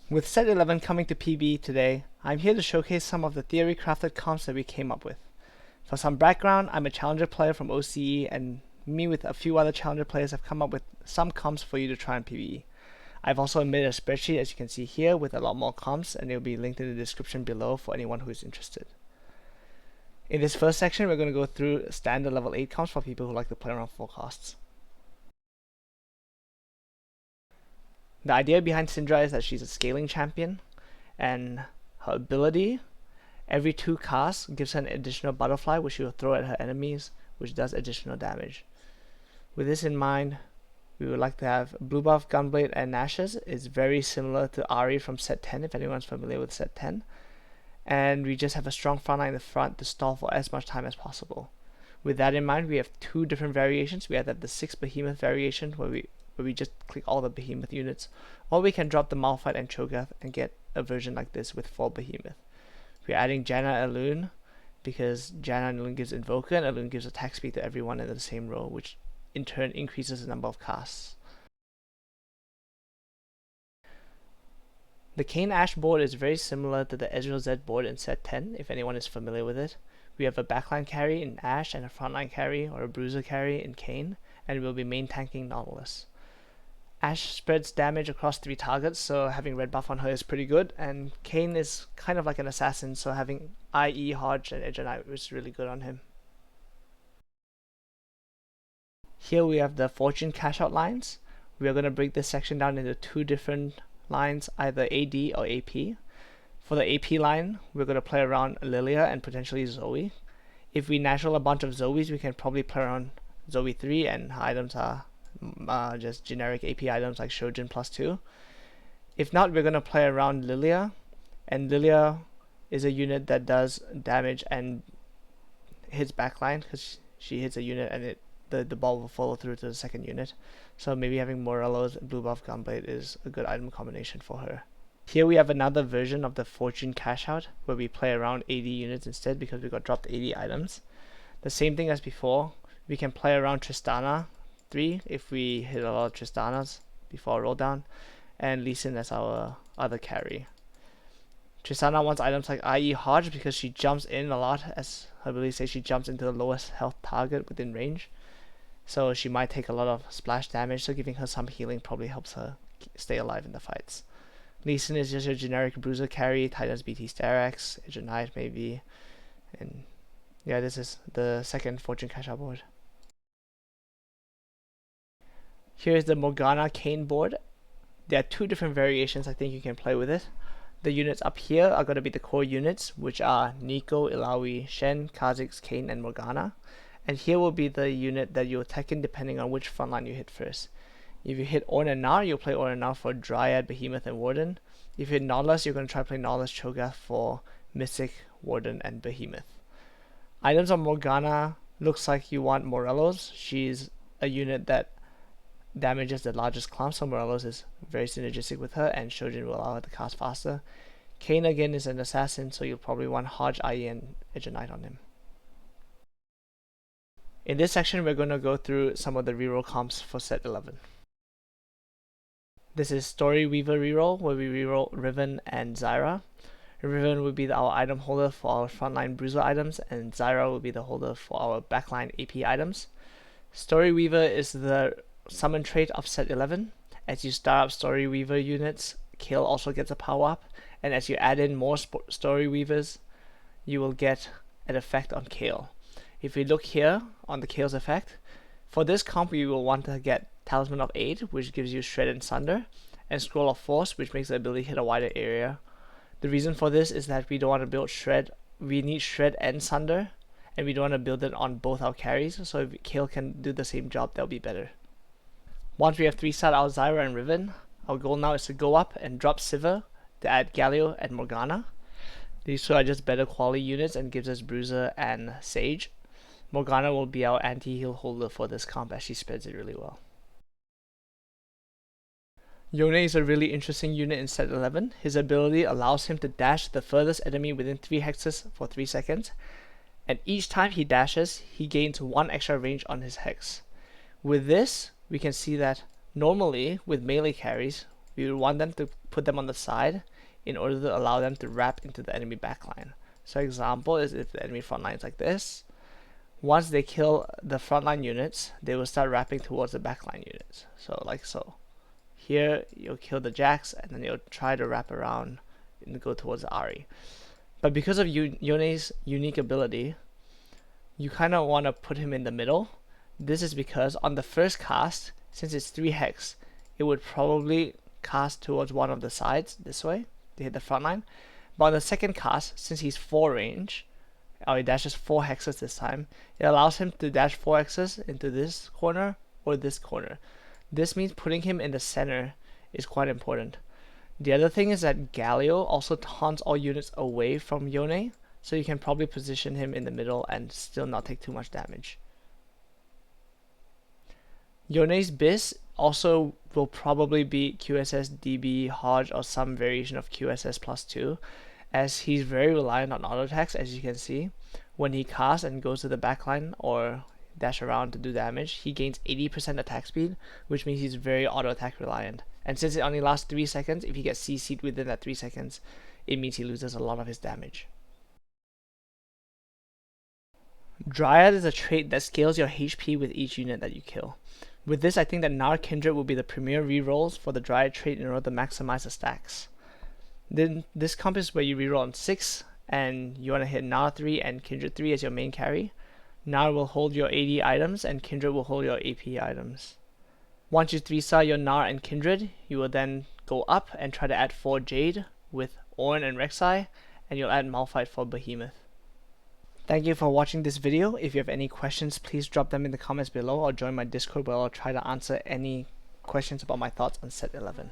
With set 11 coming to PBE today, I'm here to showcase some of the theory crafted comps that we came up with. For some background, I'm a challenger player from OCE, and me with a few other challenger players have come up with some comps for you to try in PBE. I've also made a spreadsheet, as you can see here, with a lot more comps, and it will be linked in the description below for anyone who is interested. In this first section, we're going to go through standard level 8 comps for people who like to play around forecasts. The idea behind Syndra is that she's a scaling champion, and her ability, every 2 casts, gives her an additional butterfly which she will throw at her enemies, which does additional damage. With this in mind, we would like to have Blue Buff, Gunblade, and Ashes. It's very similar to Ahri from set 10, if anyone's familiar with set 10. And we just have a strong frontline in the front to stall for as much time as possible. With that in mind, we have 2 different variations. We have the 6 Behemoth variation, where we just click all the Behemoth units, or we can drop the Malphite and Cho'Gath and get a version like this with 4 Behemoth. We're adding Janna and Elune, because Janna and Elune gives Invoker, and Elune gives attack speed to everyone in the same row, which in turn increases the number of casts. The Kayn Ashe board is very similar to the Ezreal Z board in set 10, if anyone is familiar with it. We have a backline carry in Ashe and a frontline carry or a bruiser carry in Kayn, and we'll be main tanking Nautilus. Ashe spreads damage across 3 targets, so having red buff on her is pretty good, and Kayn is kind of like an assassin, so having IE, Hodge, and Edge Knight is really good on him. Here we have the Fortune cash out lines. We are going to break this section down into 2 different lines, either AD or AP. For the AP line, we're going to play around Lilia and potentially Zoe. If we natural a bunch of Zoes, we can probably play around Zoe 3, and her items are just generic AP items like Shojin +2. If not, we're going to play around Lilia, and Lilia is a unit that does damage and hits backline, because she hits a unit and the ball will follow through to the second unit. So maybe having Morello's Blue Buff Gunblade is a good item combination for her. Here we have another version of the Fortune cash out, where we play around 80 units instead because we got dropped 80 items. The same thing as before, we can play around Tristana 3 if we hit a lot of Tristanas before roll down, and Lee Sin as our other carry. Tristana wants items like IE Hodge because she jumps in a lot, as her ability says she jumps into the lowest health target within range. So she might take a lot of splash damage, so giving her some healing probably helps her stay alive in the fights. Lee Sin is just your generic bruiser carry, Titan's BT Starax, Edge Knight maybe, and yeah, this is the second Fortune cash out board. Here is the Morgana Kayn board. There are 2 different variations I think you can play with it. The units up here are going to be the core units, which are Neeko, Illaoi, Shen, Kha'Zix, Kayn, and Morgana. And here will be the unit that you attack in depending on which frontline you hit first. If you hit Ornn and Gnar, you'll play Ornn and Gnar for Dryad, Behemoth, and Warden. If you hit Nautilus, you're going to try to play Nautilus, Cho'Gath for Mystic, Warden, and Behemoth. Items on Morgana looks like you want Morello's. She's a unit that damages the largest clump, so Morello's is very synergistic with her, and Shojin will allow her to cast faster. Kayn again is an assassin, so you'll probably want Hodge, IE, and Edge Knight on him. In this section, we're going to go through some of the reroll comps for set 11. This is Storyweaver Reroll, where we reroll Riven and Zyra. Riven will be our item holder for our frontline bruiser items, and Zyra will be the holder for our backline AP items. Storyweaver is the summon trait of set 11. As you start up Storyweaver units, Kayle also gets a power up, and as you add in more Storyweavers, you will get an effect on Kayle. If we look here on the Kayle's effect, for this comp we will want to get Talisman of 8, which gives you Shred and Sunder, and Scroll of Force, which makes the ability hit a wider area. The reason for this is that we don't want to build Shred, we need Shred and Sunder, and we don't want to build it on both our carries, so if Kayle can do the same job, that'll be better. Once we have 3-starred our Zyra and Riven, our goal now is to go up and drop Sivir to add Galio and Morgana. These 2 are just better quality units and gives us Bruiser and Sage. Morgana will be our anti-heal holder for this comp as she spreads it really well. Yone is a really interesting unit in set 11. His ability allows him to dash the furthest enemy within 3 hexes for 3 seconds, and each time he dashes, he gains 1 extra range on his hex. With this, we can see that normally with melee carries, we would want them to put them on the side in order to allow them to wrap into the enemy backline. So example is if the enemy front line is like this, once they kill the frontline units, they will start wrapping towards the backline units. So like so. Here you'll kill the Jax and then you'll try to wrap around and go towards the Ahri. But because of Yone's unique ability, you kind of want to put him in the middle. This is because on the first cast, since it's 3 hex, it would probably cast towards one of the sides this way to hit the front line. But on the second cast, since he's 4 range, or he dashes 4 hexes this time, it allows him to dash 4 hexes into this corner or this corner. This means putting him in the center is quite important. The other thing is that Galio also taunts all units away from Yone, so you can probably position him in the middle and still not take too much damage. Yone's Bis also will probably be QSS, DB, Hodge, or some variation of QSS +2, as he's very reliant on auto attacks, as you can see. When he casts and goes to the backline or dash around to do damage, he gains 80% attack speed, which means he's very auto attack reliant. And since it only lasts 3 seconds, if he gets CC'd within that 3 seconds, it means he loses a lot of his damage. Dryad is a trait that scales your HP with each unit that you kill. With this, I think that Gnar Kindred will be the premier rerolls for the Dryad trait in order to maximize the stacks. Then this comp is where you reroll on 6, and you want to hit Gnar 3 and Kindred 3 as your main carry. Gnar will hold your AD items and Kindred will hold your AP items. Once you 3-star your Gnar and Kindred, you will then go up and try to add 4 Jade with Ornn and Rek'Sai, and you'll add Malphite for Behemoth. Thank you for watching this video. If you have any questions, please drop them in the comments below or join my Discord where I'll try to answer any questions about my thoughts on set 11.